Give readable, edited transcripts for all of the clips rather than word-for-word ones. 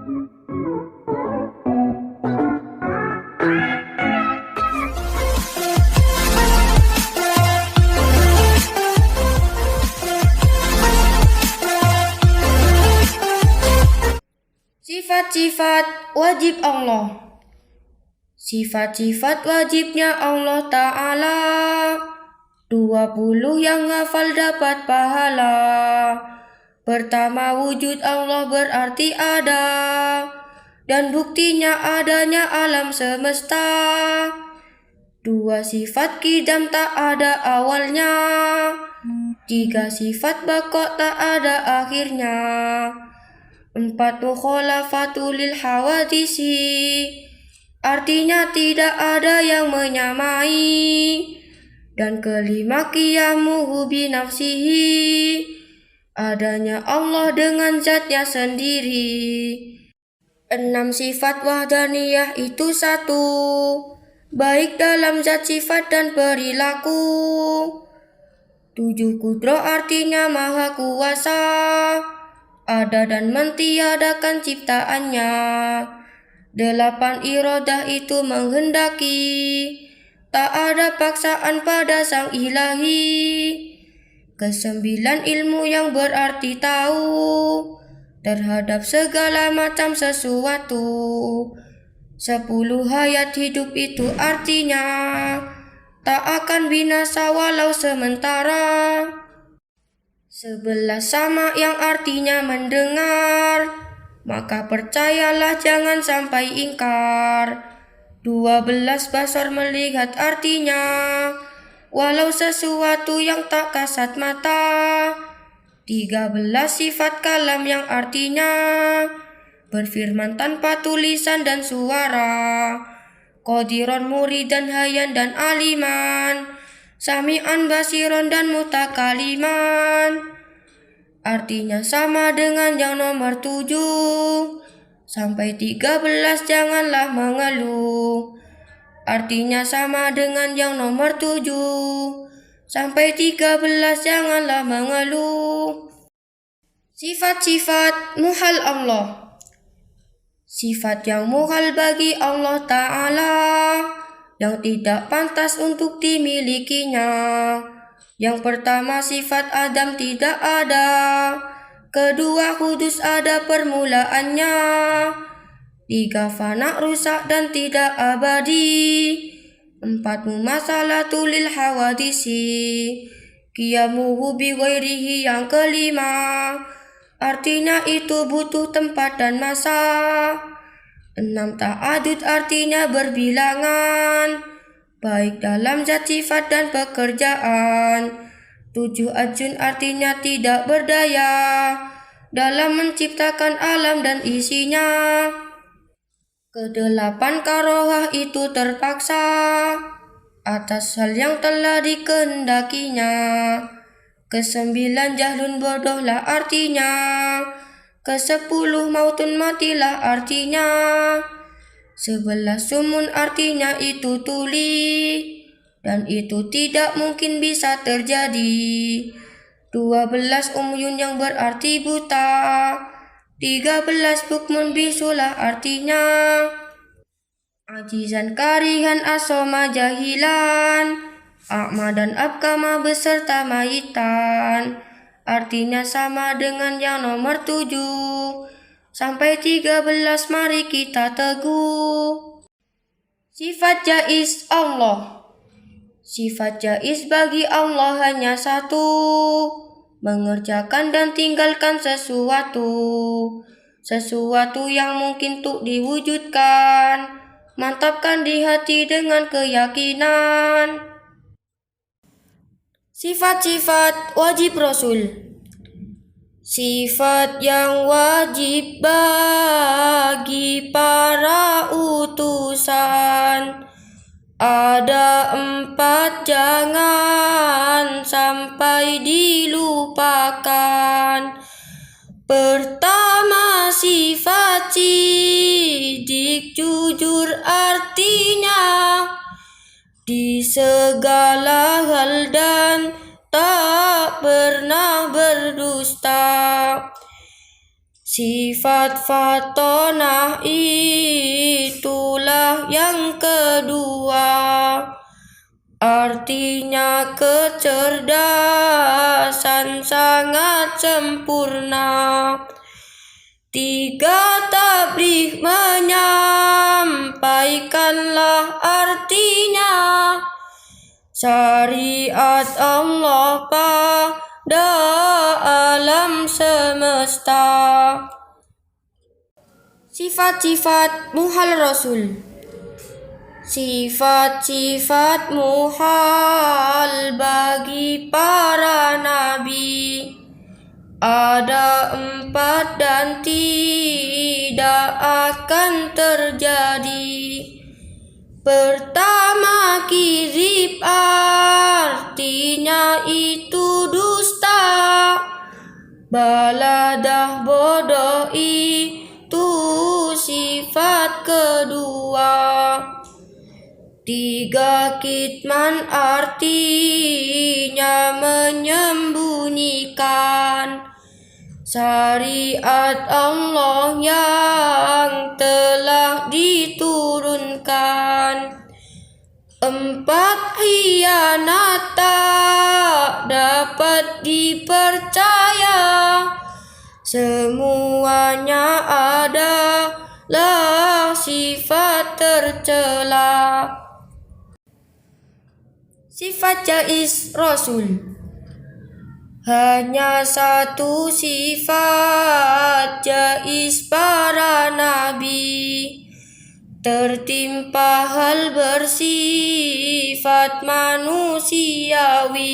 Sifat-sifat wajib Allah. Sifat-sifat wajibnya Allah Ta'ala 20 yang hafal dapat pahala. Pertama, wujud Allah berarti ada, dan buktinya adanya alam semesta. 2, sifat qidam tak ada awalnya. 3, sifat baqa tak ada akhirnya. 4, mukhalafatu lil hawadisi, artinya tidak ada yang menyamai. Dan kelima, qiyamuhu binafsihi, adanya Allah dengan zatnya sendiri. 6, sifat wahdaniyah itu satu, baik dalam zat, sifat, dan perilaku. 7, kudro artinya maha kuasa, ada dan mentiadakan ciptaannya. 8, iradah itu menghendaki, tak ada paksaan pada sang ilahi. 9, ilmu yang berarti tahu terhadap segala macam sesuatu. 10, hayat hidup itu artinya tak akan binasa walau sementara. 11, sama yang artinya mendengar, maka percayalah jangan sampai ingkar. 12, basar melihat artinya walau sesuatu yang tak kasat mata. 13, sifat kalam yang artinya berfirman tanpa tulisan dan suara. Qadiron, muridan, hayan, dan aliman, sami'an, basiron, dan mutakaliman, artinya sama dengan yang nomor 7 sampai 13. Janganlah mengeluh, artinya sama dengan yang nomor 7 sampai 13. Janganlah mengeluh. Sifat-sifat muhal Allah. Sifat yang muhal bagi Allah Ta'ala, yang tidak pantas untuk dimilikinya. Yang pertama, sifat Adam tidak ada. Kedua, kudus ada permulaannya. 3, fana, rusak dan tidak abadi. 4, mumasalatu lil hawadisi, qiyamuhu bi ghairihi. Yang kelima, artinya itu butuh tempat dan masa. 6, ta'adud artinya berbilangan, baik dalam zat, sifat, dan pekerjaan. 7, ajun artinya tidak berdaya dalam menciptakan alam dan isinya. 8, karohah itu terpaksa atas hal yang telah dikehendakinya. 9, jahlun bodohlah artinya. 10, mautun matilah artinya. 11, sumun artinya itu tuli, dan itu tidak mungkin bisa terjadi. 12, umyun yang berarti buta. 13, bukmun bisulah artinya ajizan, karihan, asoma, jahilan, a'ma dan abkama beserta mayitan, artinya sama dengan yang nomor 7 sampai 13. Mari kita teguh. Sifat jaiz Allah. Sifat jaiz bagi Allah hanya satu, mengerjakan dan tinggalkan sesuatu yang mungkin untuk diwujudkan. Mantapkan di hati dengan keyakinan. Sifat-sifat wajib Rasul. Sifat yang wajib bagi para utusan ada 4, jangan sampai dilupakan. Pertama, sifat sidik, jujur artinya di segala hal dan tak pernah berdusta. Sifat fatonah itulah yang kedua, artinya kecerdasan sangat sempurna. Tiga tabligh menyampaikanlah artinya, syariat Allah pada alam semesta. Sifat-sifat muhal Rasul. Sifat-sifat muhal bagi para nabi ada 4 dan tidak akan terjadi. Pertama, kizib, artinya itu dusta. Baladah, bodoh, itu sifat kedua. 3, kitman, artinya menyembunyikan syariat Allah yang telah diturunkan. 4, khianat, tak dapat dipercaya. Semuanya adalah sifat tercela. Sifat jaiz Rasul. Hanya satu sifat jaiz para nabi, tertimpa hal bersifat manusiawi.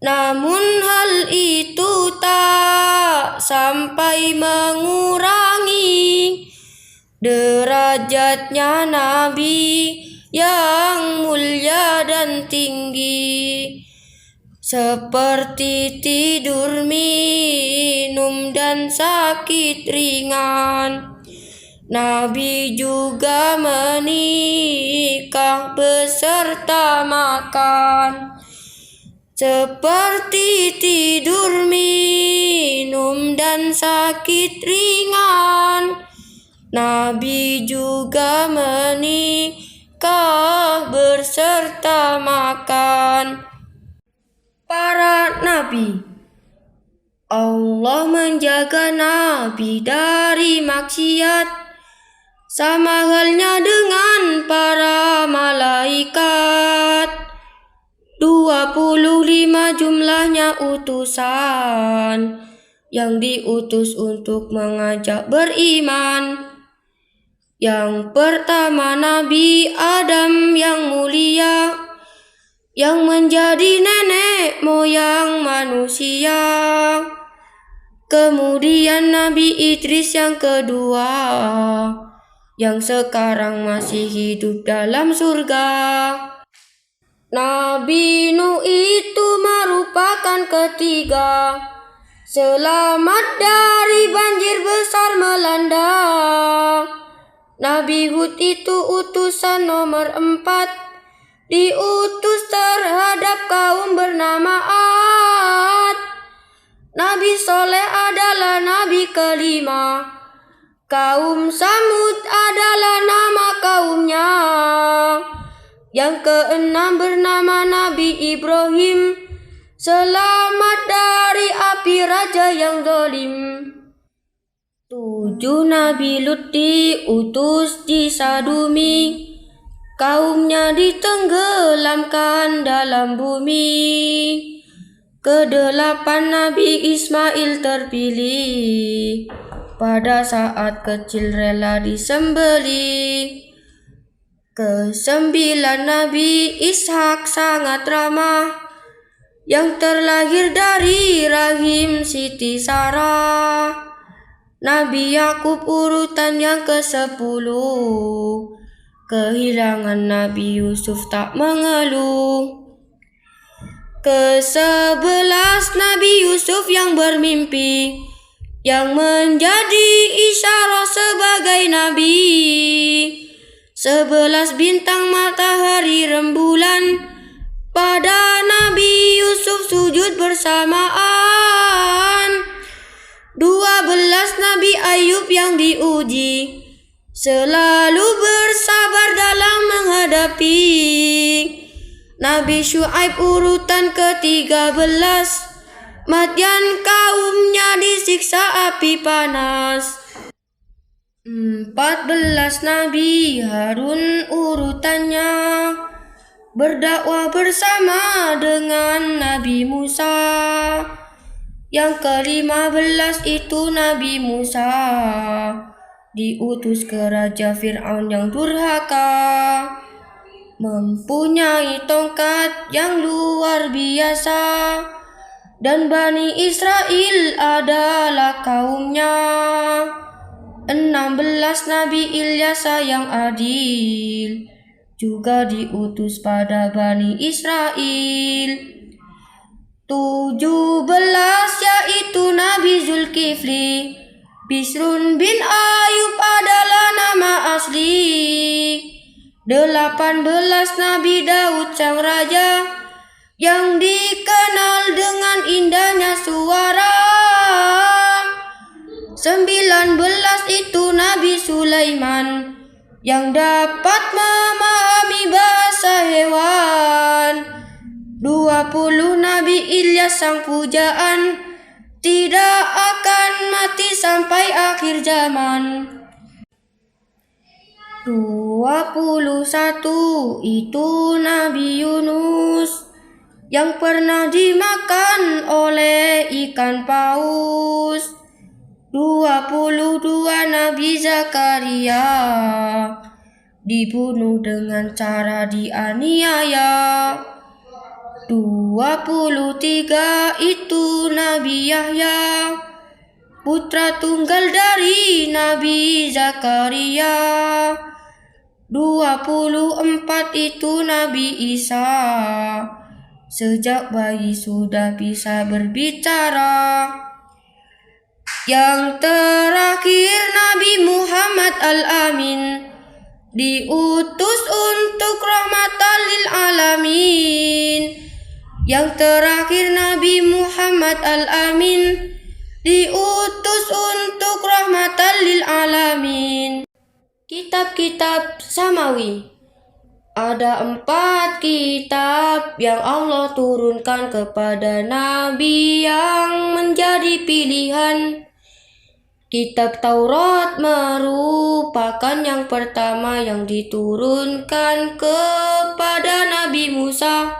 Namun hal itu tak sampai mengurangi derajatnya nabi yang mulia dan tinggi. Seperti tidur, minum, dan sakit ringan. Nabi juga menikah beserta makan. Seperti tidur, minum, dan sakit ringan. Nabi juga menikah beserta makan. Para nabi. Allah menjaga nabi dari maksiat, sama halnya dengan para malaikat. 25 jumlahnya utusan yang diutus untuk mengajak beriman. Yang pertama, Nabi Adam yang mulia, yang menjadi nenek moyang manusia. Kemudian Nabi Idris yang kedua, yang sekarang masih hidup dalam surga. Nabi Nuh itu merupakan ketiga, selamat dari banjir besar melanda. Nabi Hud itu utusan nomor 4, diutus terhadap kaum bernama Ad. Nabi Soleh adalah nabi kelima. Kaum Samud adalah nama kaumnya. Yang keenam bernama Nabi Ibrahim, selamat dari api raja yang zalim. 7, Nabi Lut diutus di Sadumi, kaumnya ditenggelamkan dalam bumi. Ke-8, Nabi Ismail terpilih, pada saat kecil rela disembelih. Ke-9, Nabi Ishak sangat ramah, yang terlahir dari rahim Siti Sarah. Nabi Yakub urutan yang ke-10, kehilangan Nabi Yusuf tak mengeluh. Ke-11, Nabi Yusuf yang bermimpi, yang menjadi isyarat sebagai nabi. 11 bintang, matahari, rembulan, pada Nabi Yusuf sujud bersamaan. 12 Nabi Ayub yang diuji, selalu bersabar dalam menghadapi. Nabi Syuaib urutan ke-13, Madyan kaumnya disiksa api panas. 14 Nabi Harun urutannya, berdakwah bersama dengan Nabi Musa. Yang ke-15 itu Nabi Musa, diutus ke Raja Fir'aun yang durhaka, mempunyai tongkat yang luar biasa, dan Bani Israel adalah kaumnya. 16 Nabi Ilyas yang adil, juga diutus pada Bani Israel. 17 yaitu Nabi Zulkifli. Bisrun bin Ayub adalah nama asli. 18 Nabi Daud sang raja, yang dikenal dengan indahnya suara. 19 itu Nabi Sulaiman, yang dapat memahami bahasa hewan. 20 Nabi Ilyas sang pujaan, tidak akan mati sampai akhir zaman. 21 itu Nabi Yunus, yang pernah dimakan oleh ikan paus. 22 Nabi Zakaria, dibunuh dengan cara dianiaya. 23 itu Nabi Yahya, putra tunggal dari Nabi Zakaria. 24 itu Nabi Isa, sejak bayi sudah bisa berbicara. Yang terakhir Nabi Muhammad Al-Amin, diutus untuk rahmatan lil alamin. Yang terakhir Nabi Muhammad Al-Amin, diutus untuk rahmatan lil alamin. Kitab-kitab Samawi. Ada 4 kitab yang Allah turunkan kepada Nabi yang menjadi pilihan. Kitab Taurat merupakan yang pertama yang diturunkan kepada Nabi Musa.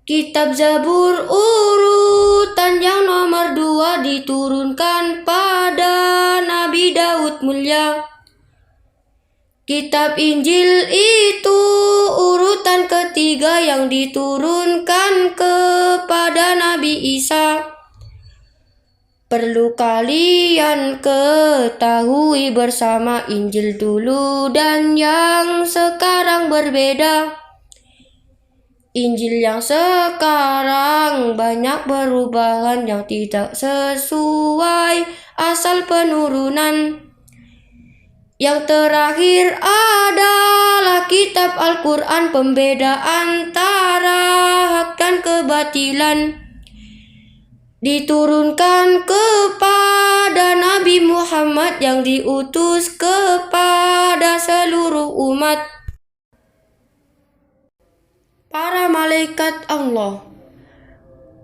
Kitab Zabur urutan yang nomor 2 diturunkan pada Nabi Daud mulia. Kitab Injil itu urutan ketiga yang diturunkan kepada Nabi Isa. Perlu kalian ketahui bersama, Injil dulu dan yang sekarang berbeda. Injil yang sekarang banyak perubahan yang tidak sesuai asal penurunan. Yang terakhir adalah kitab Al-Quran, pembeda antara hak dan kebatilan, diturunkan kepada Nabi Muhammad yang diutus kepada seluruh umat. Para malaikat Allah.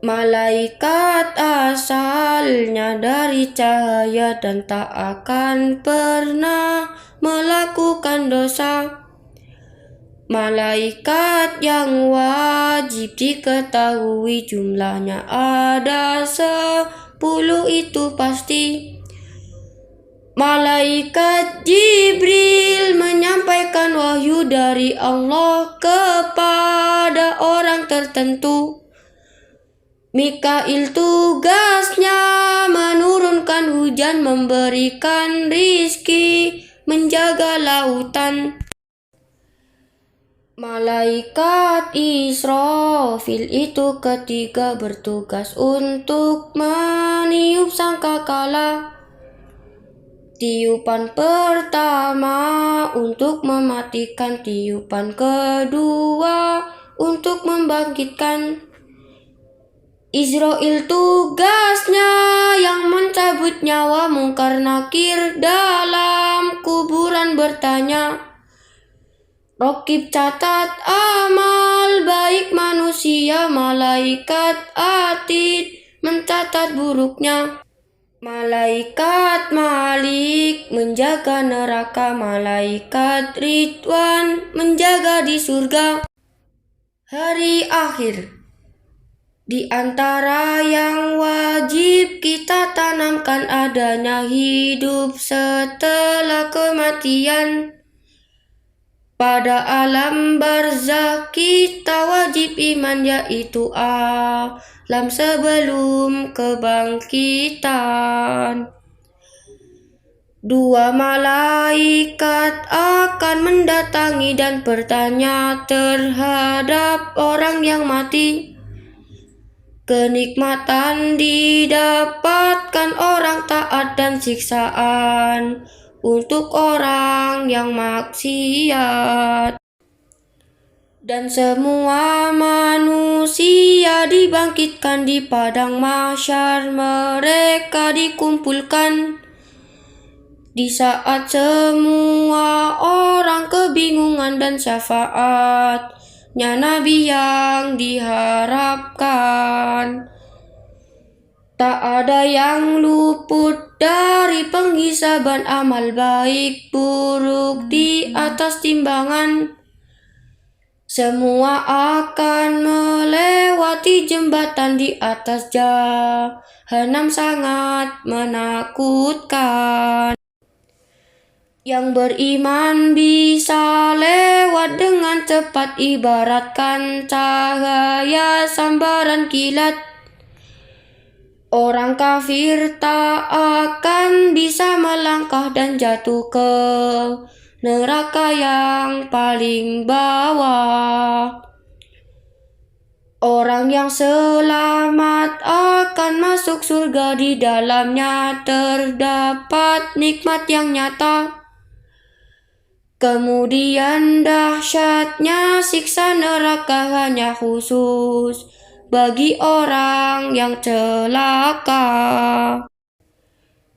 Malaikat asalnya dari cahaya dan tak akan pernah melakukan dosa. Malaikat yang wajib diketahui jumlahnya ada 10 itu pasti. Malaikat Jibril menyampaikan wahyu dari Allah kepada orang tertentu. Mikail tugasnya menurunkan hujan, memberikan rizki, menjaga lautan. Malaikat Israfil itu ketiga, bertugas untuk meniup sangkakala. Tiupan pertama untuk mematikan, tiupan kedua untuk membangkitkan. Israel tugasnya yang mencabut nyawa Mungkar Nakir dalam kuburan bertanya. Rokib catat amal baik manusia, malaikat atid mencatat buruknya. Malaikat Malik menjaga neraka, malaikat Ridwan menjaga di surga. Hari akhir. Di antara yang wajib kita tanamkan adanya hidup setelah kematian. Pada alam barzakh kita wajib iman, yaitu alam sebelum kebangkitan. Dua malaikat akan mendatangi dan bertanya terhadap orang yang mati. Kenikmatan didapatkan orang taat dan siksaan untuk orang yang maksiat. Dan semua manusia dibangkitkan di padang mahsyar, mereka dikumpulkan. Di saat semua orang kebingungan dan syafaatnya Nabi yang diharapkan. Tak ada yang luput dari penghisaban amal baik buruk di atas timbangan. Semua akan melewati jembatan di atas jahanam, sangat menakutkan. Yang beriman bisa lewat dengan cepat, ibaratkan cahaya sambaran kilat. Orang kafir tak akan bisa melangkah dan jatuh ke neraka yang paling bawah. Orang yang selamat akan masuk surga, di dalamnya terdapat nikmat yang nyata. Kemudian dahsyatnya siksa neraka hanya khusus bagi orang yang celaka.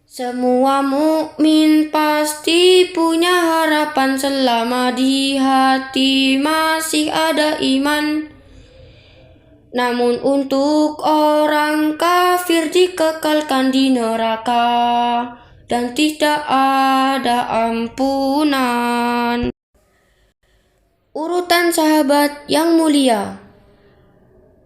Semua mukmin pasti punya harapan selama di hati masih ada iman. Namun untuk orang kafir dikekalkan di neraka dan tidak ada ampunan. Urutan sahabat yang mulia.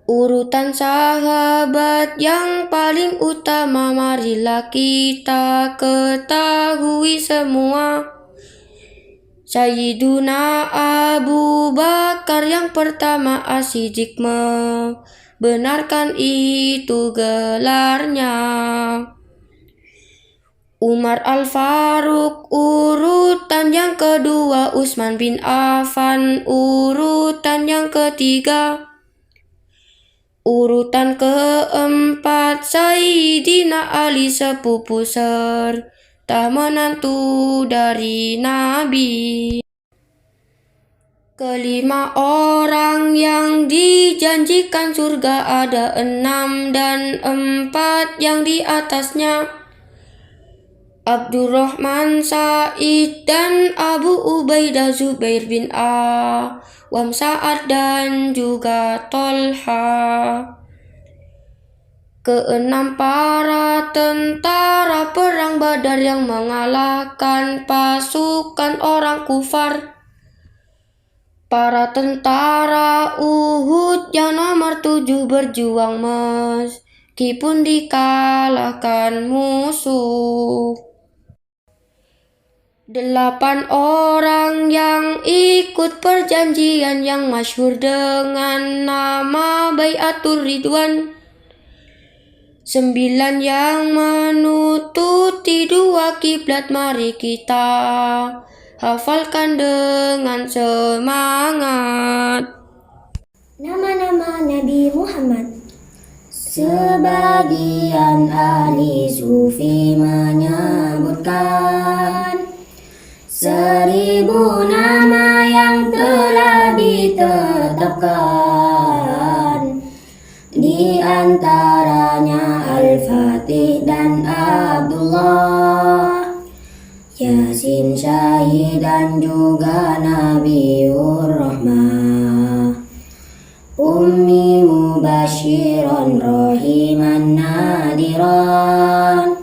Urutan sahabat yang paling utama marilah kita ketahui semua. Sayyiduna Abu Bakar yang pertama, As-Siddiq membenarkan itu gelarnya. Umar Al-Faruq urutan yang kedua, Utsman bin Affan urutan yang ketiga. Urutan keempat, Sayyidina Ali sepupu serta menantu dari Nabi. Kelima orang yang dijanjikan surga ada 6 dan 4 yang di atasnya. Abdurrahman, Sa'id dan Abu Ubaidah, Zubair bin Awam, Sa'ad dan juga Tolha. Keenam, para tentara perang Badar yang mengalahkan pasukan orang kufar. Para tentara Uhud yang nomor 7 berjuang meskipun dikalahkan musuh. 8 orang yang ikut perjanjian yang masyhur dengan nama Baiatur Ridwan. 9 yang menututi 2 kiblat, mari kita hafalkan dengan semangat. Nama-nama Nabi Muhammad. Sebagian ahli sufi menyebutkan 1000 nama yang telah ditetapkan. Di antaranya Al-Fatih dan Abdullah, Yasin, Syahid dan juga Nabiur Rahmah, Ummi Mubashiran Rahiman Nadiran,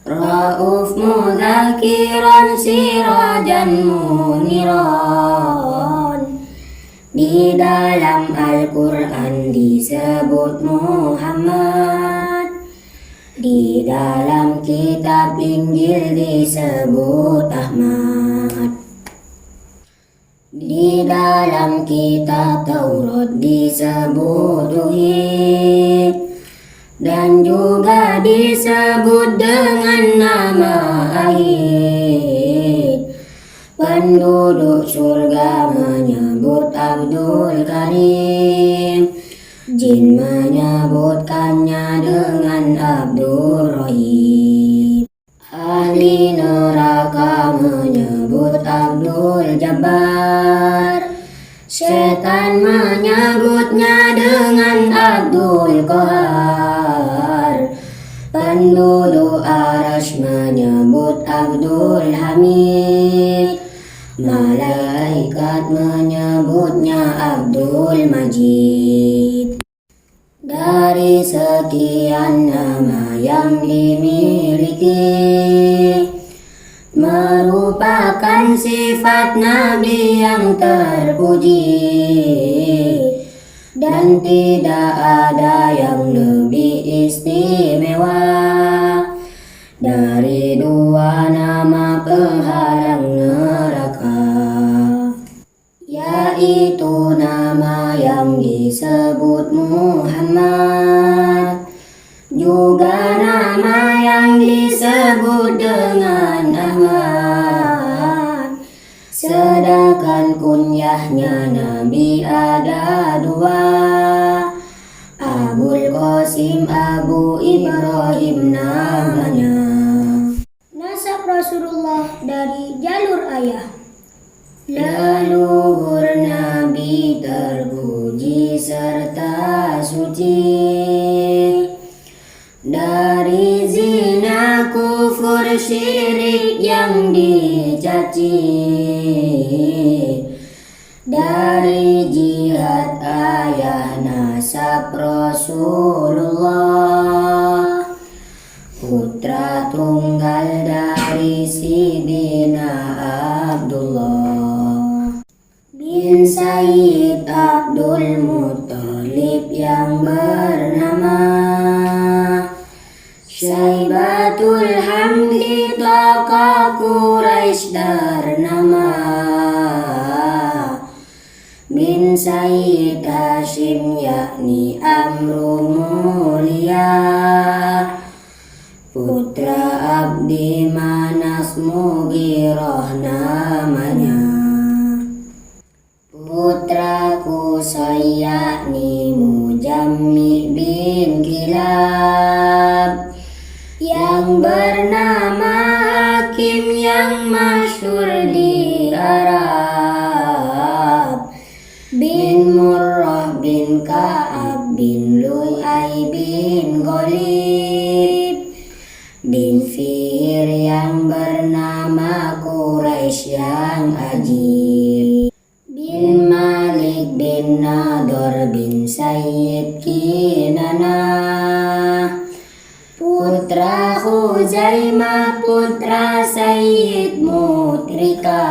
Rauf Mudzakiran Sirajan Muniran. Di dalam Al-Quran disebut Muhammad, di dalam kitab Injil disebut Ahmad, di dalam kitab Taurat disebut Uhid, dan juga disebut dengan nama Ahid. Penduduk surga menyebut Abdul Karim, jin menyebutkannya dengan Abdul Rahim. Ahli neraka menyebut Abdul Jabbar, setan menyebutnya dengan Abdul Qahar. Penduduk Arasy menyebut Abdul Hamid, malaikat menyebutnya Abdul Majid. Dari sekian nama yang dimiliki, merupakan sifat Nabi yang terpuji, dan tidak ada yang lebih istimewa dari dua nama penghalang neraka, yaitu nama yang disebut Muhammad, juga nama yang disebut dengan Ahmad. Sedangkan kunyahnya Nabi ada dua, Abul Qasim, Abu Ibrahim namanya. Nasab Rasulullah dari jalur ayah. Leluhur Nabi terpuji serta suci, dari zina kufur syirik yang dicaci, dari jihad ayah nasab Rasulullah, putra tunggal dari Sidina Abdullah bin Sayyid Abdul Muttalib yang bernama Syaibatul Hamdi tokoh Quraisy ternama, bin Sayyid Hashim yakni Amru Mulia, putra Abdi Manas Mughirah namanya, putra Qusay yakni Mujammi bin Kilab, yang bernama Hakim yang masyhur di Arab, bin Murrah bin Ka'ab bin Lu'ay bin Ghalib, bin Fihr yang bernama Quraisy yang ajib, bin Malik bin Nador bin Sayyid Kinana, putra Khuzaimah, putra Sayyid Mutrika,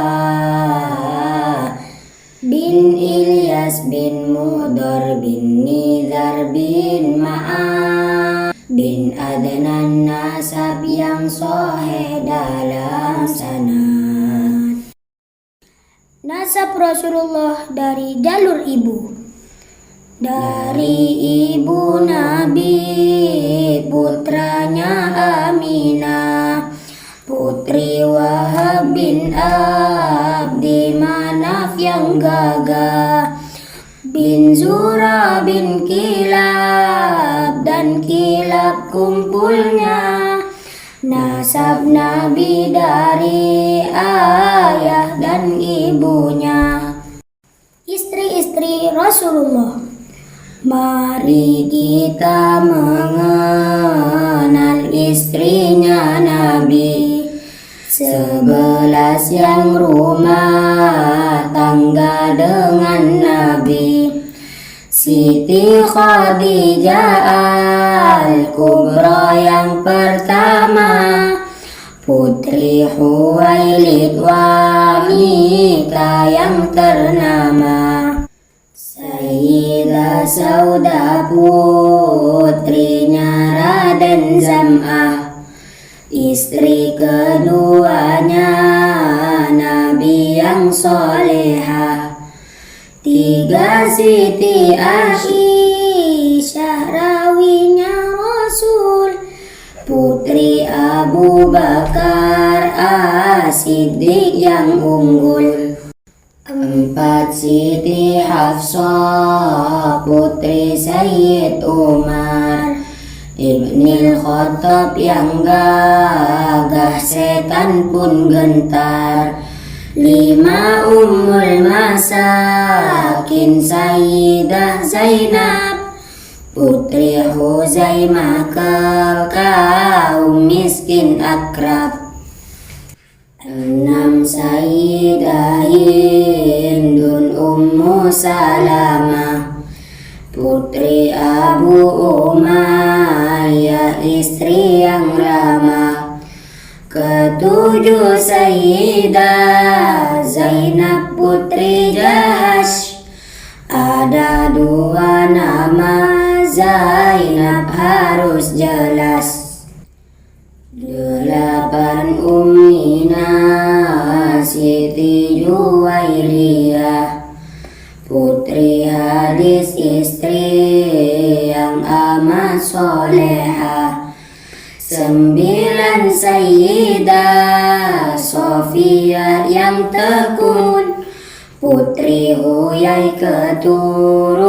bin Ilyas bin Mudor bin Nizar bin Ma'ad, bin Adnan nasab yang sahih dalam sanad. Nasab Rasulullah dari jalur ibu. Dari ibu Nabi, putranya Aminah, putri Wahab bin Abdi Manaf yang gagah, bin Zura bin Kilab, dan Kilab kumpulnya. Nasab Nabi dari ayah dan ibunya. Istri-istri Rasulullah. Mari kita mengenal istrinya Nabi, 11 yang rumah tangga dengan Nabi. Siti Khadijah Al-Kubra yang pertama, Putri Huwailid wanita yang ternama. Sayyidah Saudah putrinya Raden Zam'ah, istri keduanya Nabi yang solehah. 3 Siti Aisyah rawinya Rasul, putri Abu Bakar As-Siddiq yang unggul. 4 Siti Hafsah putri Sayyid Umar Ibnil Khattab yang gagah setan pun gentar. 5 Ummul Masakin Sayyidah Zainab, putri Huzaimah kaum miskin akrab. 6 Sayyidah Hindun Ummu Salamah, putri Abu Umayyah istri yang ramah. 7 Sayyidah Zainab putri Jahash, ada 2 nama Zainab harus jelas. 8 Ummina Siti Juwairiyah, putri Hadis istri yang amat solehah. 9 Sayyidah Sofiyah yang tekun, putri Huyai keturunan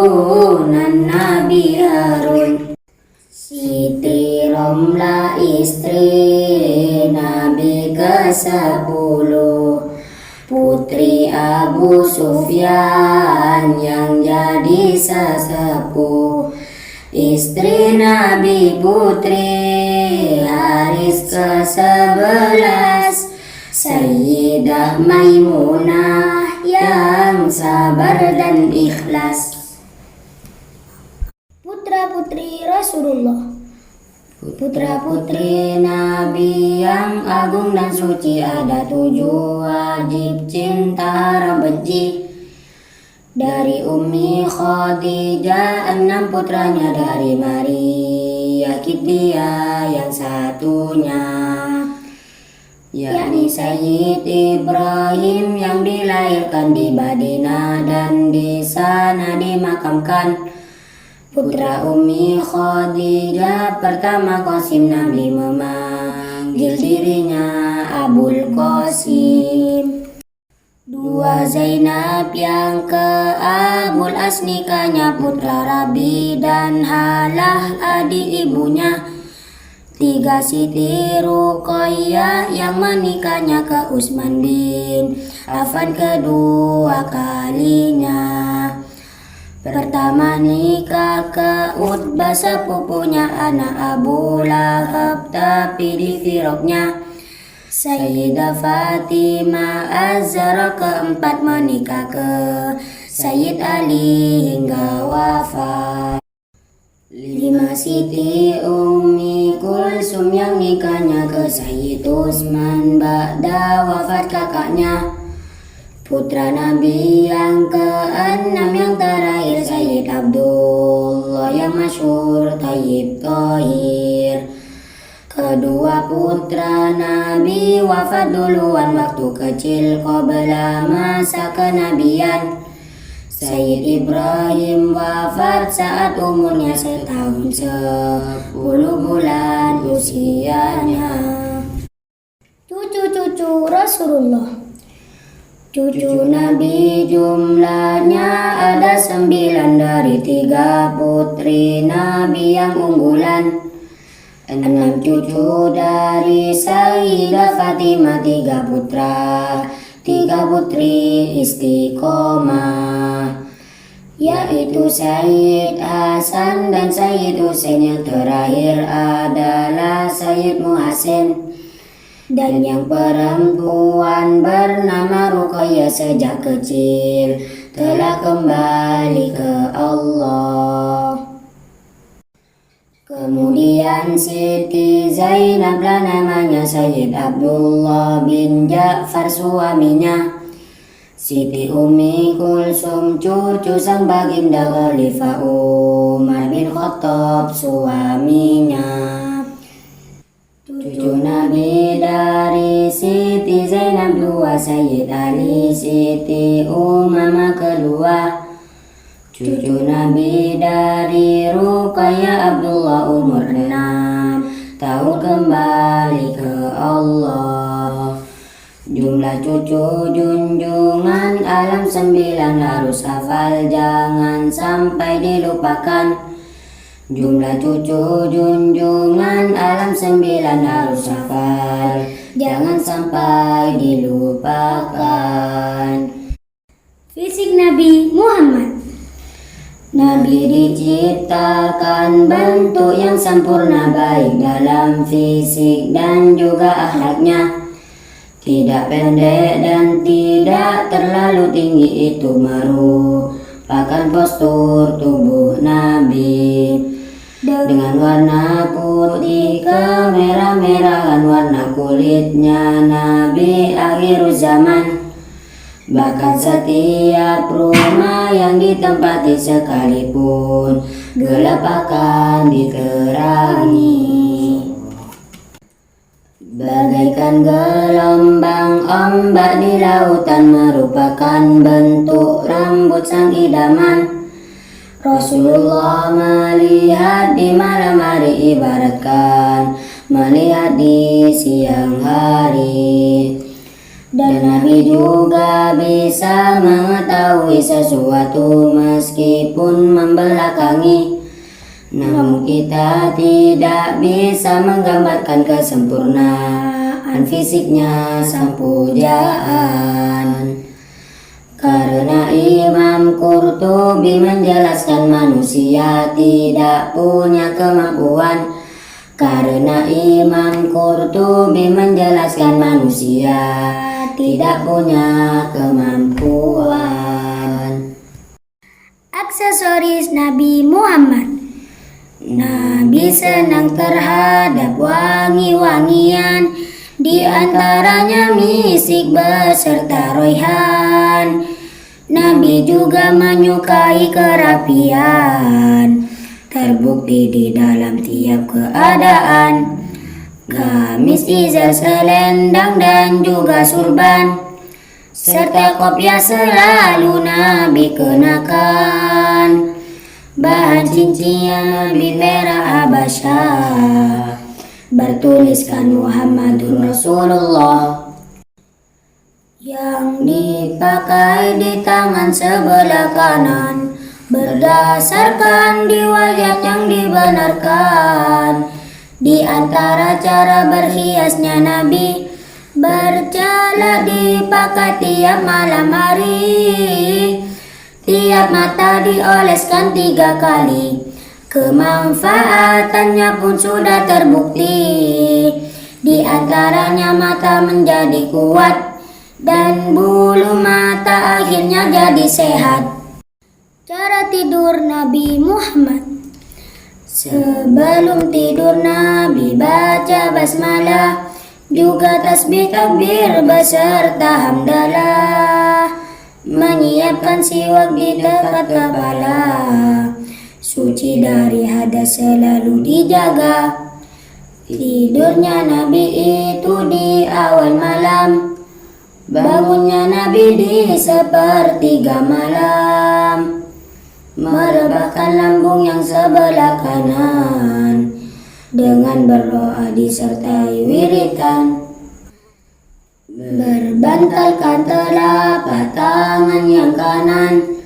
Nabi Harun. Siti Romlah istri Nabi ke-10, putri Abu Sufyan yang jadi sesepuh. Istri Nabi putri Haris ke-11, Sayyidah Maimunah yang sabar dan ikhlas. Putra-putri Rasulullah, putra-putri Nabi yang agung dan suci, ada 7 wajib cinta haram benci. Dari Ummi Khadijah 6 putranya, dari Maria Kiddia yang satunya, yakni Sayyid Ibrahim yang dilahirkan di Madinah dan di sana dimakamkan. Putra Ummi Khadijah pertama Qasim, Nabi memanggil dirinya Abul Qasim. 2 Zainab yang ke Abul As, nikahnya putra Rabi dan Halah adik ibunya. 3 Siti Ruqayyah yang menikahnya ke Utsman bin Affan kedua kalinya. Pertama nikah ke Utbah sepupunya anak Abu Lahab, tapi di firoknya. Sayyidah Fatimah Az-Zahra keempat menikah ke Sayyid Ali hingga wafat. 5 Siti Ummi Kulsum yang nikahnya ke Sayyid Utsman ba'da wafat kakaknya. Putra Nabi yang ke-6 yang terakhir Sayyid Abdullah yang masyhur Thayyib Thahir. Kedua putra Nabi wafat duluan waktu kecil qabla masa kenabian. Sayyid Ibrahim wafat saat umurnya setahun 10 bulan usianya. Cucu-cucu Rasulullah, cucu Nabi jumlahnya ada 9, dari 3 putri Nabi yang unggulan. 6 cucu dari Sayyidah Fatimah, 3 putra, 3 putri istiqomah. yaitu Sayyid Hasan dan Sayyid Husain. Yang terakhir adalah Sayyid Muhsin. Dan yang perempuan bernama Ruqayyah sejak kecil telah kembali ke Allah. Kemudian Siti Zainablah namanya Sayyid Abdullah bin Ja'far suaminya. Siti Ummi Kulsum cucu sang baginda Khalifah Umar bin Khattab suaminya. Cucu Nabi dari Siti Zainab dua, Sayyid Ali Siti Umamah kedua. Cucu Nabi dari Ruqayyah Abdullah umur 6 tahun kembali ke Allah. Jumlah cucu junjungan alam 9 harus hafal, jangan sampai dilupakan. Jumlah cucu junjungan alam 9 harus hafal, jangan sampai dilupakan. Fisik Nabi Muhammad. Nabi diciptakan bentuk yang sempurna, baik dalam fisik dan juga akhlaknya. Tidak pendek dan tidak terlalu tinggi, itu merupakan postur tubuh Nabi. Dengan warna putih kemerah-merahan warna kulitnya Nabi akhir zaman. Bahkan setiap rumah yang ditempati sekalipun gelap akan diterangi. Bagaikan gelombang ombak di lautan merupakan bentuk rambut sang idaman. Rasulullah melihat di malam hari ibaratkan melihat di siang hari. Dan Nabi juga bisa mengetahui sesuatu meskipun membelakangi. Namun kita tidak bisa menggambarkan kesempurnaan fisiknya sang pujaan. Karena Imam Qurtubi menjelaskan manusia tidak punya kemampuan. Karena Imam Qurtubi menjelaskan manusia tidak punya kemampuan. Aksesoris Nabi Muhammad. Nabi senang terhadap wangi-wangian, di antaranya misik beserta roihan. Nabi juga menyukai kerapian, terbukti di dalam tiap keadaan. Gamis, izar, selendang dan juga surban serta kopiah selalu Nabi kenakan. Bahan cincin Nabi merah Habasyah, bertuliskan Muhammadun Rasulullah. Yang dipakai di tangan sebelah kanan berdasarkan riwayat yang dibenarkan. Di antara cara berhiasnya Nabi, berjala dipakai tiap malam hari. Tiap mata dioleskan 3 kali, kemanfaatannya pun sudah terbukti. Di antaranya mata menjadi kuat dan bulu mata akhirnya jadi sehat. Cara tidur Nabi Muhammad. Sebelum tidur Nabi baca basmalah, juga tasbih takbir beserta hamdalah. Menyiapkan siwak di dekat kepala, suci dari hadas selalu dijaga. Tidurnya Nabi itu di awal malam, bangunnya Nabi di sepertiga malam. Merebahkan lambung yang sebelah kanan dengan berdoa disertai wiritan. Berbantalkan telapak tangan yang kanan,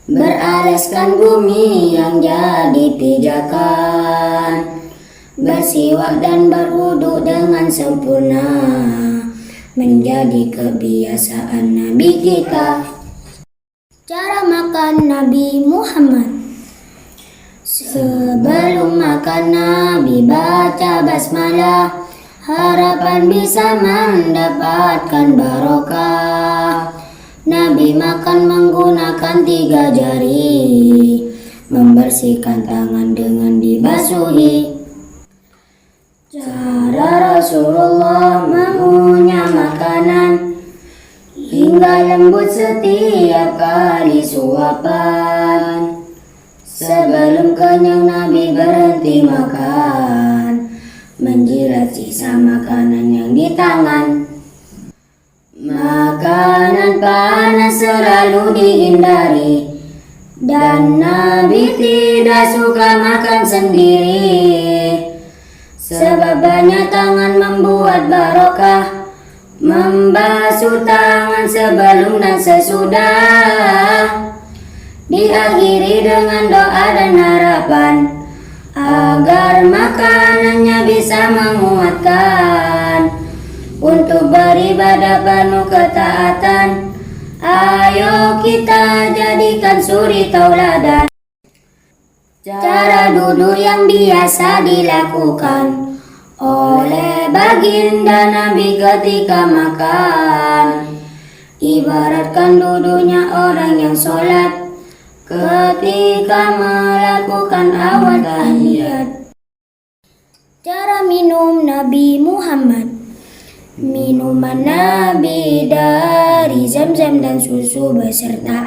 beralaskan bumi yang jadi pijakan. Bersiwak dan berwudu dengan sempurna menjadi kebiasaan Nabi kita. Cara makan Nabi Muhammad. Sebelum makan Nabi baca basmalah, harapan bisa mendapatkan barokah. Nabi makan menggunakan 3 jari, membersihkan tangan dengan dibasuhi. Cara Rasulullah mengunyah makanan hingga lembut setiap kali suapan. Sebelum kenyang Nabi berhenti makan, menjilat sisa makanan yang di tangan. Makanan panas selalu dihindari, dan Nabi tidak suka makan sendiri. Sebab banyak tangan membuat barokah, membasuh tangan sebelum dan sesudah. Diakhiri dengan doa dan harapan agar makanannya bisa menguatkan untuk beribadah penuh ketaatan. Ayo kita jadikan suri tauladan. Cara duduk yang biasa dilakukan oleh baginda Nabi ketika makan, ibaratkan duduknya orang yang sholat ketika melakukan awal tahiyat. Cara minum Nabi Muhammad. Minuman Nabi dari zam-zam dan susu beserta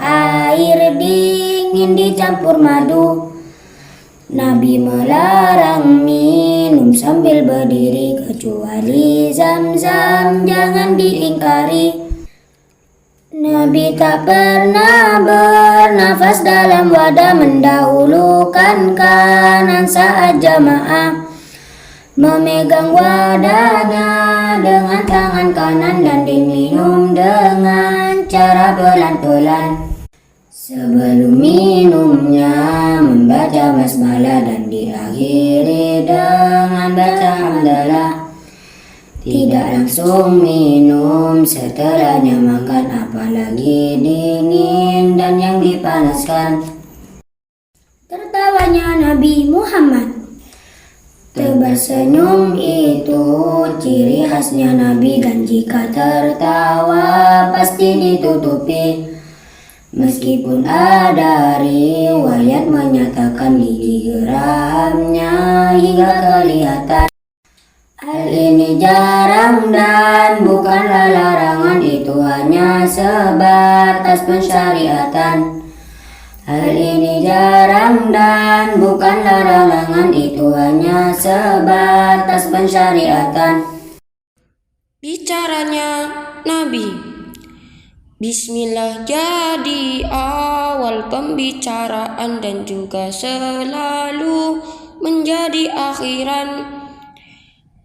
air dingin dicampur madu. Nabi melarang minum sambil berdiri, kecuali zam-zam jangan diingkari. Nabi tak pernah bernafas dalam wadah, mendahulukan kanan saat jamaah. Memegang wadahnya dengan tangan kanan dan diminum dengan cara pelan-pelan. Sebelum minumnya membaca basmalah dan diakhiri dengan baca hamdalah. Tidak langsung minum setelahnya makan, apalagi dingin dan yang dipanaskan. Tertawanya Nabi Muhammad. Tebar senyum itu ciri khasnya Nabi, dan jika tertawa pasti ditutupi. Meskipun ada riwayat menyatakan gigi geramnya hingga kelihatan. Hal ini jarang dan bukanlah larangan, itu hanya sebatas pensyariatan. Hal ini jarang dan bukanlah larangan, itu hanya sebatas pensyariatan. Bicaranya Nabi. Bismillah jadi awal pembicaraan dan juga selalu menjadi akhiran.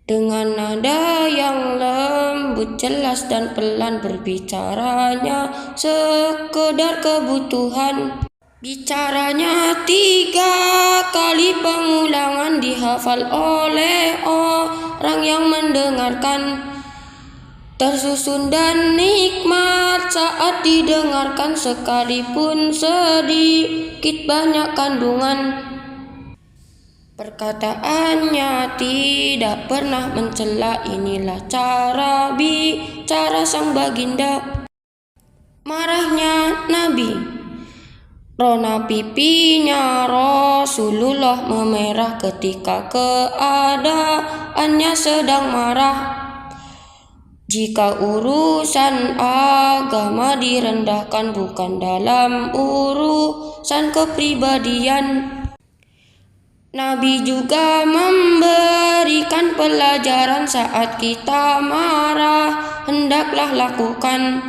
Dengan nada yang lembut, jelas dan pelan berbicaranya sekedar kebutuhan. Bicaranya 3 kali pengulangan dihafal oleh orang yang mendengarkan. Tersusun dan nikmat saat didengarkan, sekalipun sedikit banyak kandungan. Perkataannya tidak pernah mencela, inilah cara bicara sang baginda. Marahnya Nabi. Rona pipinya Rasulullah memerah ketika keadaannya sedang marah. Jika urusan agama direndahkan, bukan dalam urusan kepribadian. Nabi juga memberikan pelajaran saat kita marah, hendaklah lakukan.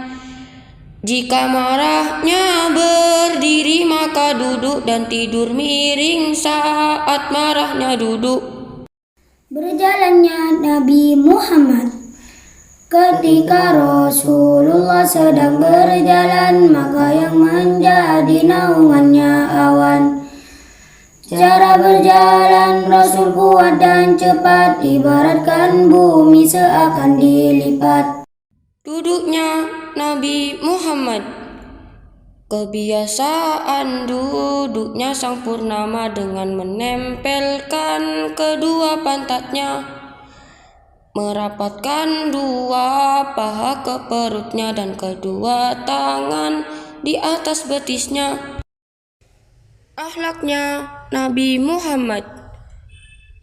Jika marahnya berdiri, maka duduk dan tidur miring saat marahnya duduk. Berjalannya Nabi Muhammad. Ketika Rasulullah sedang berjalan, maka yang menjadi naungannya awan. Cara berjalan Rasul kuat dan cepat, ibaratkan bumi seakan dilipat. Duduknya Nabi Muhammad. Kebiasaan duduknya sang purnama dengan menempelkan kedua pantatnya, merapatkan dua paha ke perutnya dan kedua tangan di atas betisnya. Akhlaknya Nabi Muhammad,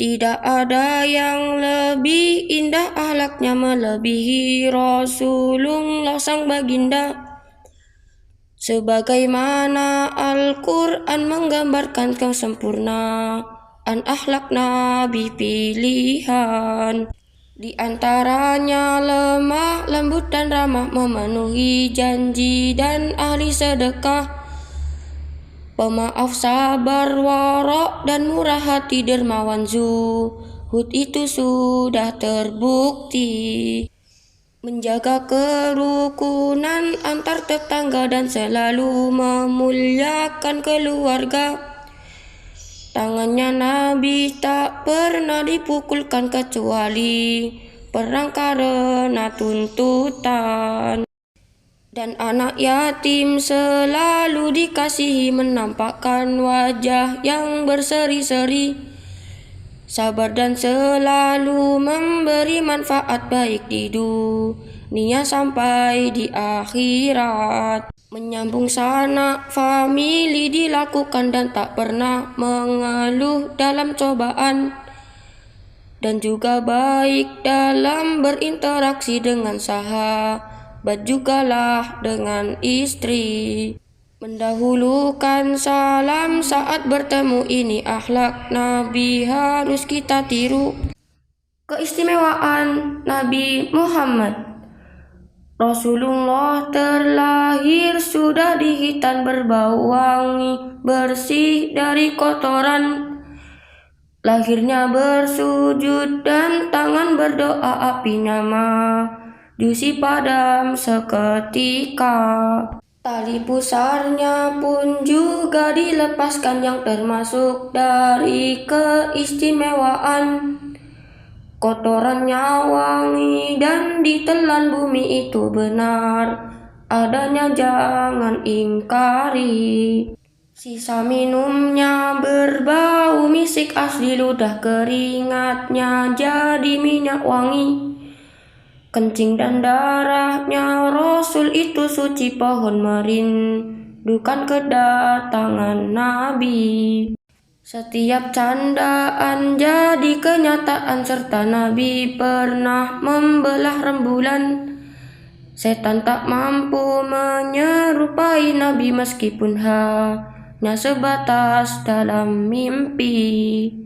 tidak ada yang lebih indah akhlaknya melebihi Rasulullah sang baginda. Sebagaimana Al-Quran menggambarkan kesempurnaan akhlak Nabi pilihan. Di antaranya lemah, lembut dan ramah, memenuhi janji dan ahli sedekah, pemaaf, sabar, warok dan murah hati, dermawan, zuhud itu sudah terbukti. Menjaga kerukunan antar tetangga dan selalu memuliakan keluarga. Tangannya Nabi tak pernah dipukulkan kecuali perang karena tuntutan. Dan anak yatim selalu dikasihi, menampakkan wajah yang berseri-seri. Sabar dan selalu memberi manfaat baik di dunia sampai di akhirat. Menyambung sanak famili dilakukan dan tak pernah mengeluh dalam cobaan. Dan juga baik dalam berinteraksi dengan sahabat, jugalah dengan istri. Mendahulukan salam saat bertemu, ini akhlak Nabi harus kita tiru. Keistimewaan Nabi Muhammad, Rasulullah terlahir sudah di hitan berbau wangi, bersih dari kotoran. Lahirnya bersujud dan tangan berdoa, apinya majusi padam seketika. Tali pusarnya pun juga dilepaskan, yang termasuk dari keistimewaan. Kotorannya wangi dan ditelan bumi, itu benar adanya, jangan ingkari. Sisa minumnya berbau misik, asli ludah keringatnya jadi minyak wangi. Kencing dan darahnya Rasul itu suci, pohon merindukan kedatangan Nabi. Setiap candaan jadi kenyataan, serta Nabi pernah membelah rembulan. Setan tak mampu menyerupai Nabi meskipun hanya sebatas dalam mimpi.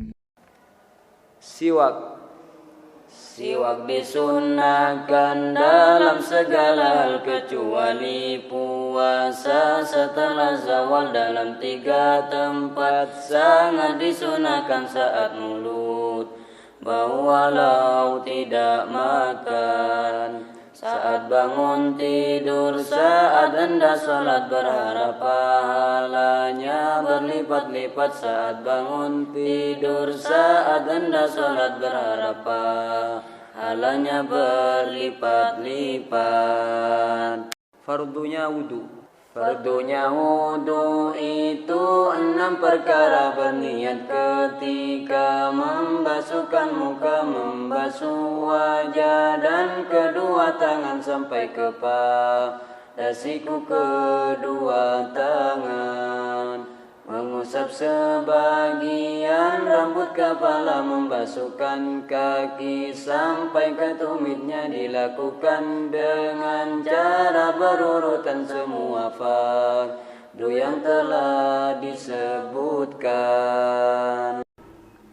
Siwak disunahkan dalam segala hal kecuali puasa setelah zawal. Dalam 3 tempat sangat disunahkan saat mulut bau walau tidak makan. Saat bangun tidur, saat hendak sholat, berharap pahalanya berlipat-lipat. Saat bangun tidur, saat hendak sholat, berharap pahalanya berlipat-lipat. Fardunya wudu. Fardunya wudu itu 6 perkara. Berniat ketika membasuhkan muka, membasuh wajah dan kedua tangan sampai kepada siku kedua tangan. Mengusap sebagian rambut kepala, membasuhkan kaki sampai ke tumitnya. Dilakukan dengan cara berurutan semua fardu yang telah disebutkan.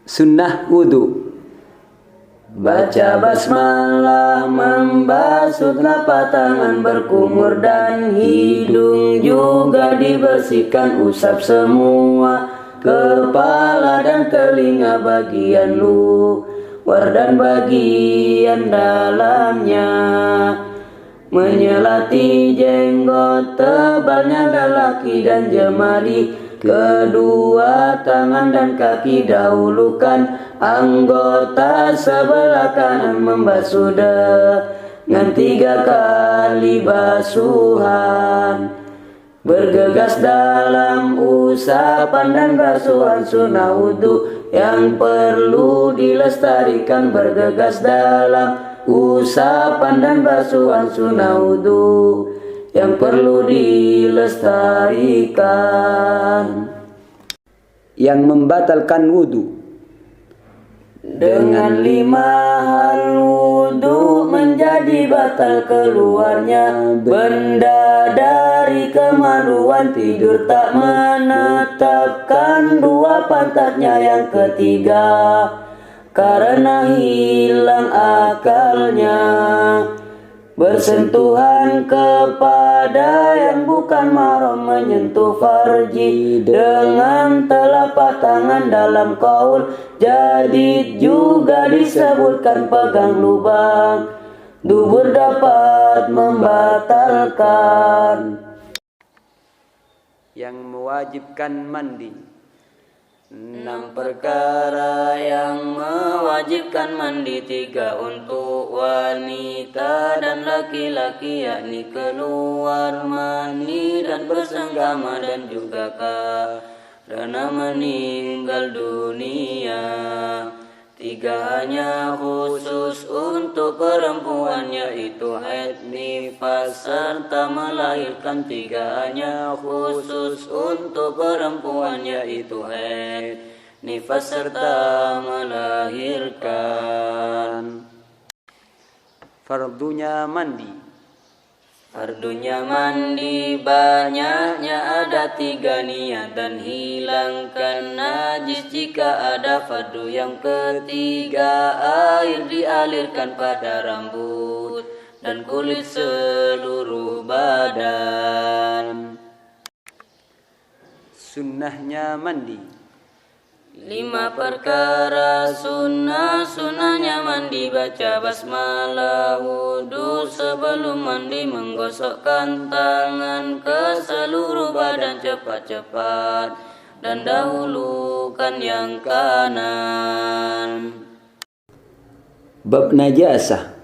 Sunnah wudu. Baca basmalah, membasuh telapak tangan, berkumur dan hidung juga dibersihkan. Usap semua kepala dan telinga, bagian luar dan bagian dalamnya. Menyelati jenggot tebalnya lelaki dan jemari. Kedua tangan dan kaki, dahulukan anggota sebelah kanan, membasuh dengan 3 kali basuhan. bergegas dalam usapan dan basuhan sunnah wudu yang perlu dilestarikan, bergegas dalam usapan dan basuhan sunnah wudu yang perlu dilestarikan. Yang membatalkan wudu. Dengan 5 hal wudu menjadi batal keluarnya benda dari kemaluan, tidur tak menetapkan 2 pantatnya, yang ketiga karena hilang akalnya, bersentuhan kepada yang bukan mahram, menyentuh farji dengan telapak tangan dalam qaul jadid juga disebutkan pegang lubang dubur dapat membatalkan. Yang mewajibkan mandi. 6 perkara yang mewajibkan mandi, 3 untuk wanita dan laki-laki, yakni keluar mani dan bersenggama, dan juga karena meninggal dunia. 3 hanya khusus untuk perempuan, yaitu haid, nifas, serta melahirkan. 3 hanya khusus untuk perempuan, yaitu haid, nifas, serta melahirkan. Fardunya mandi. Fardunya mandi banyaknya ada 3, niat dan hilangkan najis jika ada. Fardu yang ketiga, air dialirkan pada rambut dan kulit seluruh badan. Sunnahnya mandi. 5 perkara sunnahnya mandi, baca basmalah wudu sebelum mandi, menggosokkan tangan ke seluruh badan cepat-cepat dan dahulukan yang kanan. Bab najasah.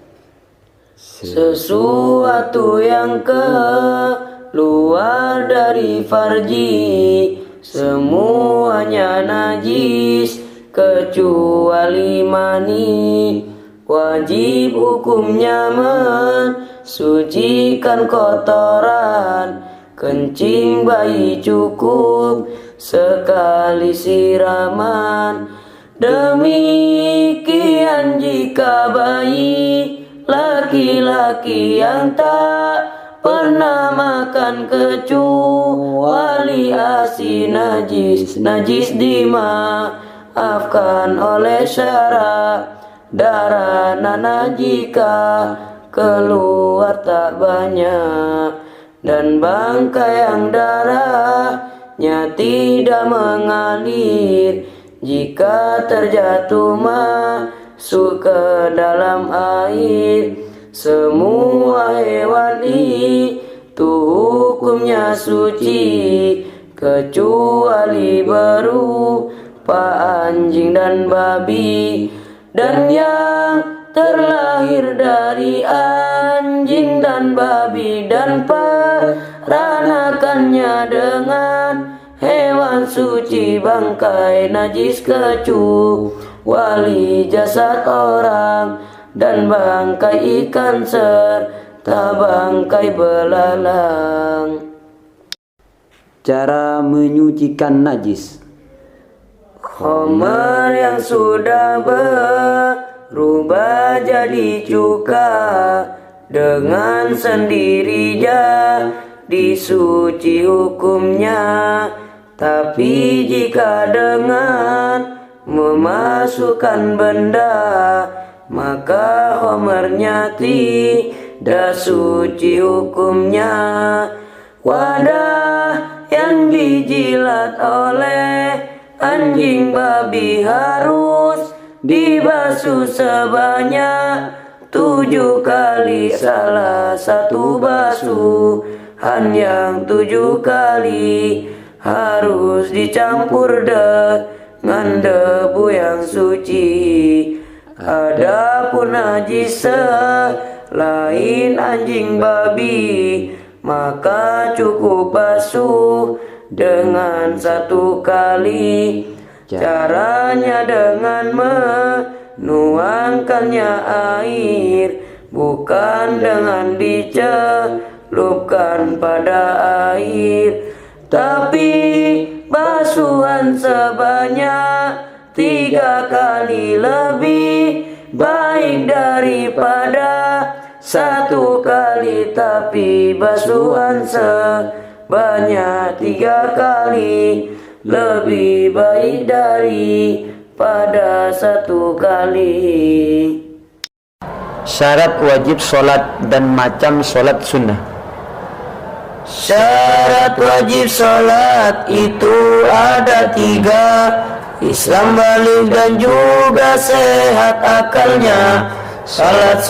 Sesuatu yang keluar dari farji semuanya najis kecuali mani, wajib hukumnya mensucikan kotoran. Kencing bayi cukup sekali siraman, demikian jika bayi laki-laki yang tak pernah makan kecuali asi najis dimaafkan oleh syarak. Darah nanah jika keluar tak banyak, dan bangkai yang darahnya tidak mengalir, jika terjatuh masuk ke dalam air. Semua hewan itu hukumnya suci kecuali berupa anjing dan babi, dan yang terlahir dari anjing dan babi dan peranakannya dengan hewan suci. Bangkai najis kecuali jasad orang dan bangkai ikan serta bangkai belalang. Cara menyucikan najis. Khamar yang sudah berubah jadi cuka dengan sendirinya disuci hukumnya, tapi jika dengan memasukkan benda maka khamarnya tidak suci hukumnya. Wadah yang dijilat oleh anjing babi harus dibasuh sebanyak 7 kali. Salah satu basuhan yang 7 kali harus dicampur dengan debu yang suci. Adapun najis selain anjing babi maka cukup basuh dengan 1 kali. Caranya dengan menuangkannya air, bukan dengan dicelupkan pada air, tapi basuhan sebanyak 3 kali lebih baik daripada 1 kali, tapi basuhan sebanyak 3 kali lebih baik daripada 1 kali. Syarat wajib sholat dan macam sholat sunnah. Syarat wajib sholat itu ada 3: Islam balik dan juga sehat akalnya. Sholat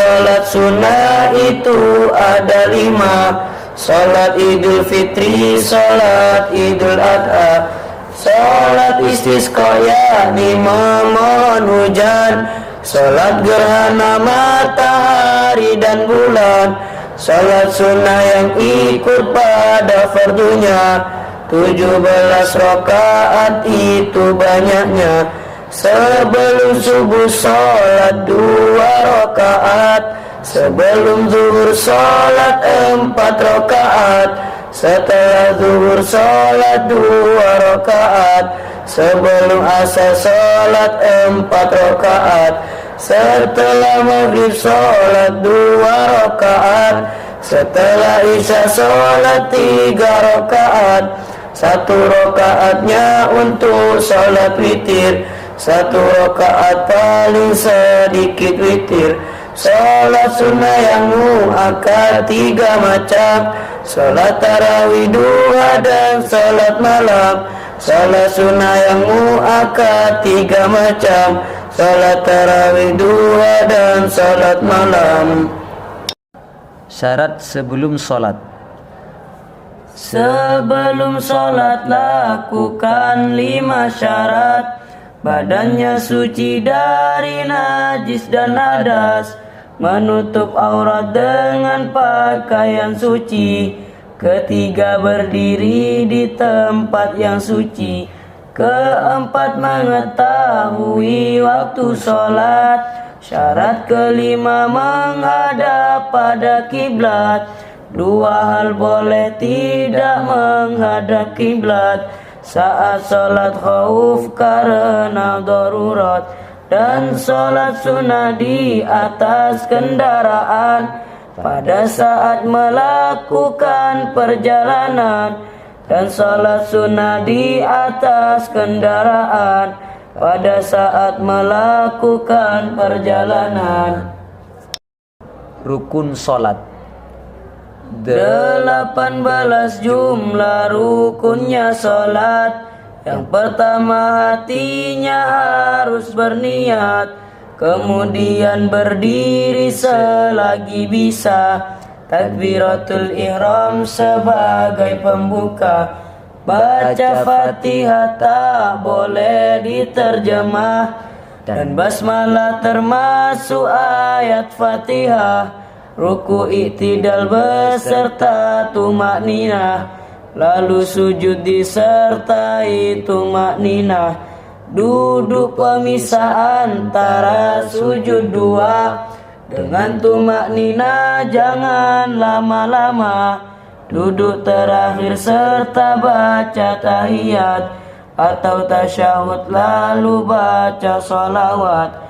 sunnah itu ada 5: sholat idul fitri, sholat idul adha, sholat istisqa yakni memohon hujan, sholat gerhana matahari dan bulan. Sholat sunnah yang ikut pada fardunya 17 rakaat itu banyaknya. Sebelum subuh sholat 2 rakaat, sebelum zuhur sholat 4 rakaat, setelah zuhur sholat 2 rakaat, sebelum asar sholat 4 rakaat, setelah maghrib sholat 2 rakaat, setelah isya sholat 3 rakaat, 1 rakaatnya untuk sholat witir, 1 rakaat paling sedikit witir. Sholat sunnah yang muakkad 3 macam: sholat tarawih, duha, dan sholat malam. Sholat sunnah yang muakkad 3 macam: sholat tarawih, duha, dan sholat malam. Syarat sebelum sholat. Sebelum sholat lakukan 5 syarat: badannya suci dari najis dan hadas, menutup aurat dengan pakaian suci, ketiga berdiri di tempat yang suci, keempat mengetahui waktu sholat, syarat kelima menghadap pada kiblat. 2 hal boleh tidak menghadap kiblat: saat sholat khauf karena darurat, dan sholat sunnah di atas kendaraan pada saat melakukan perjalanan, dan sholat sunnah di atas kendaraan pada saat melakukan perjalanan. Rukun sholat. 18 jumlah rukunnya sholat. Yang pertama, hatinya harus berniat, kemudian berdiri selagi bisa, takbiratul ihram sebagai pembuka, baca Fatihah tak boleh diterjemah, dan basmalah termasuk ayat Fatihah. Ruku, i'tidal beserta tumakninah, lalu sujud disertai tumakninah. Duduk pemisah antara sujud 2 dengan tumakninah, jangan lama-lama. Duduk terakhir serta baca tahiyat atau tasyahud, lalu baca sholawat.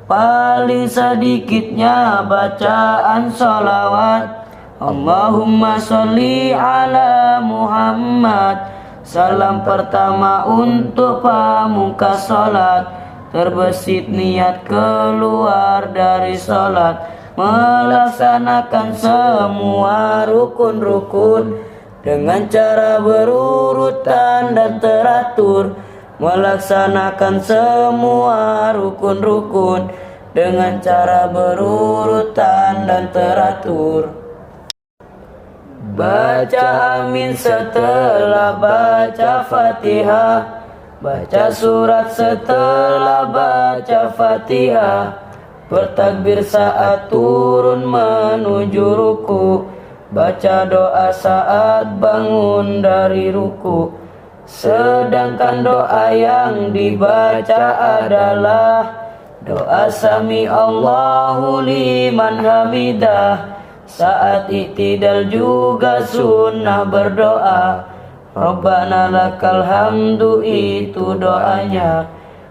Paling sedikitnya bacaan sholawat: Allahumma sholli ala Muhammad. Salam pertama untuk pamungkas sholat, terbesit niat keluar dari sholat, melaksanakan semua rukun-rukun dengan cara berurutan dan teratur. Melaksanakan semua rukun-rukun dengan cara berurutan dan teratur. Baca amin setelah baca Fatihah, baca surat setelah baca Fatihah, bertakbir saat turun menuju ruku, baca doa saat bangun dari ruku. Sedangkan doa yang dibaca adalah doa sami Allahu liman hamidah. Saat i'tidal juga sunnah berdoa, Rabbana lakal hamdu, itu doanya.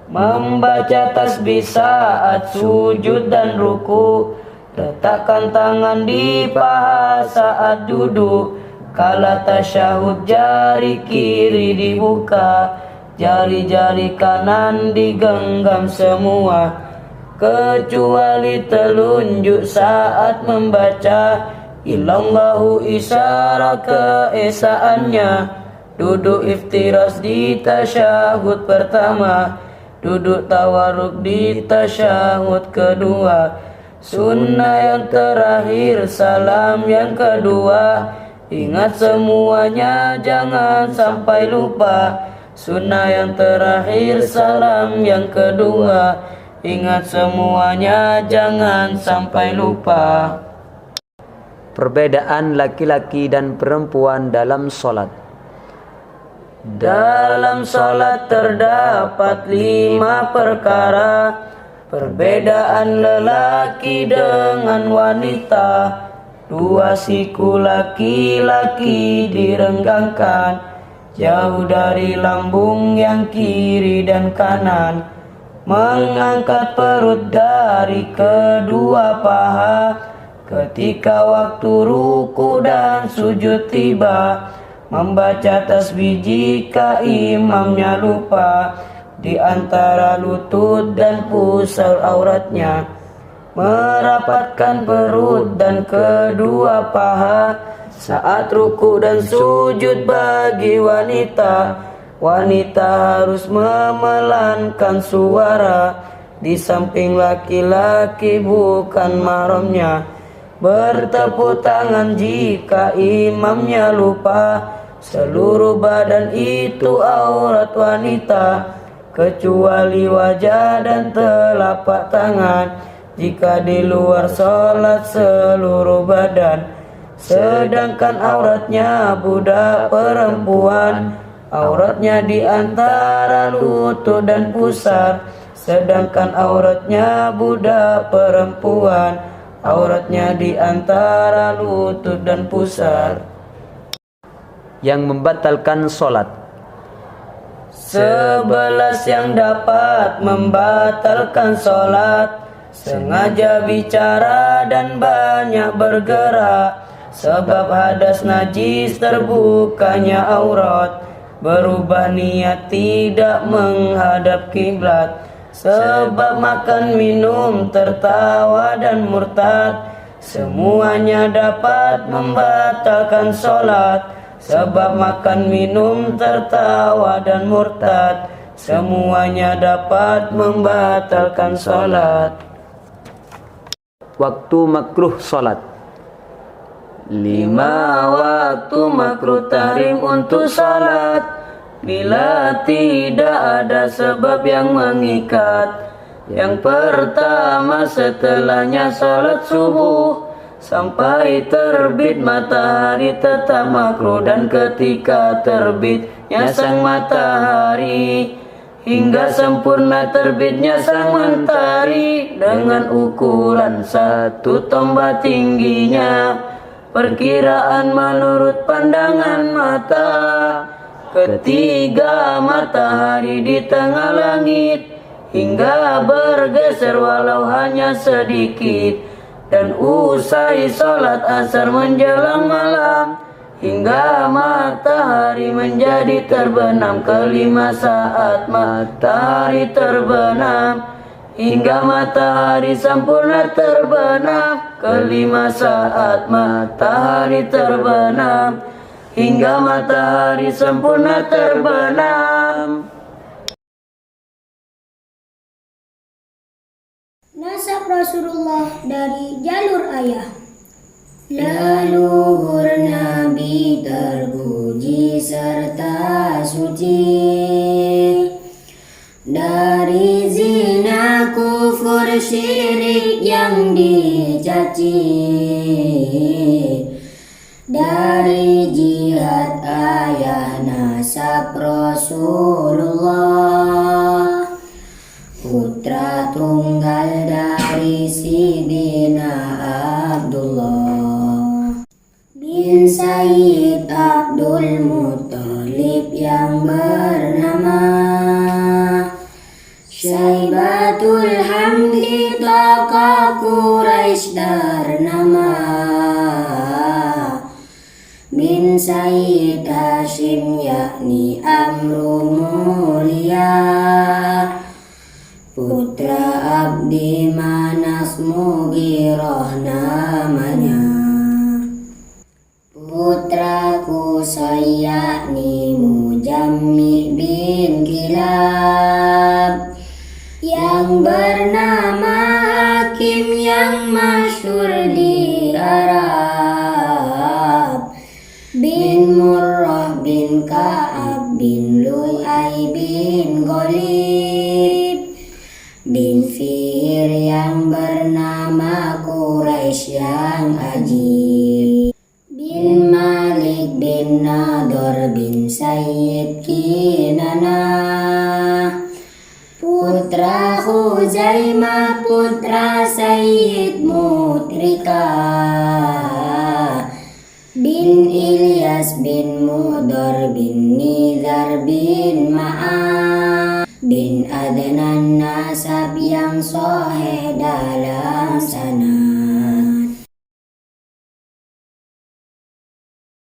Membaca tasbih saat sujud dan ruku, letakkan tangan di paha saat duduk. Kala tasyahud jari kiri dibuka, jari-jari kanan digenggam semua, kecuali telunjuk saat membaca. Ilallahu isyarat keesaannya. Duduk iftiras di tasyahud pertama, duduk tawarruk di tasyahud kedua. Sunnah yang terakhir salam yang kedua. Ingat semuanya jangan sampai lupa. Sunnah yang terakhir salam yang kedua. Ingat semuanya jangan sampai lupa. Perbedaan laki-laki dan perempuan dalam sholat. Dalam sholat terdapat 5 perkara. Perbedaan lelaki dengan wanita. 2 siku laki-laki direnggangkan jauh dari lambung yang kiri dan kanan. Mengangkat perut dari kedua paha ketika waktu ruku dan sujud tiba. Membaca tasbih jika imamnya lupa di antara lutut dan pusar auratnya. Merapatkan perut dan kedua paha saat ruku dan sujud bagi wanita. Wanita harus memelankan suara di samping laki-laki bukan mahramnya. Bertepuk tangan jika imamnya lupa. Seluruh badan itu aurat wanita, kecuali wajah dan telapak tangan. Jika di luar sholat seluruh badan. Sedangkan auratnya budak perempuan, auratnya di antara lutut dan pusar. Sedangkan auratnya budak perempuan, auratnya di antara lutut dan pusar. Yang membatalkan sholat. 11 yang dapat membatalkan sholat. Sengaja bicara dan banyak bergerak, sebab hadas najis terbukanya aurat. Berubah niat tidak menghadap kiblat, sebab makan minum tertawa dan murtad. Semuanya dapat membatalkan sholat, sebab makan minum tertawa dan murtad. Semuanya dapat membatalkan sholat. Waktu makruh sholat. 5 waktu makruh tahrim untuk salat. Bila tidak ada sebab yang mengikat. Yang pertama setelahnya salat subuh sampai terbit matahari tetap makruh. Dan ketika terbitnya sang matahari hingga sempurna terbitnya sang mentari dengan ukuran 1 tombak tingginya. Perkiraan menurut pandangan mata. Ketiga matahari di tengah langit hingga bergeser walau hanya sedikit. Dan usai sholat asar menjelang malam hingga matahari menjadi terbenam. Kelima saat matahari terbenam hingga matahari sempurna terbenam. Kelima saat matahari terbenam hingga matahari sempurna terbenam. Nasab Rasulullah dari jalur ayah. Leluhur Nabi terpuji serta suci dari zina kufur syirik yang dicaci. dari jihad ayah nasab Rasulullah, putra tunggal dari Sidina Abdullah bin Sayyid Abdul Muttalib yang bernama Syaibatul Hamdi tokoh Quraisy ternama, bin Sayyid Hashim yakni Amru Mulia, putra Abdi Manas Mughirah namanya, putra Qusay yakni Mujammi bin Kilab, yang bernama Hakim yang masyhur di Arab, bin Murrah bin Ka'ab bin Lu'ay bin Ghalib, bin Fihr yang bernama Quraisy yang ajib, bin Malik bin Nador bin Sayyid Kinana, putra Khuzaimah putra Sayyid Mutrika, bin Ilyas bin Mudor bin Nizar bin Ma'ad, bin Adnan nasab yang soheh dalam sana.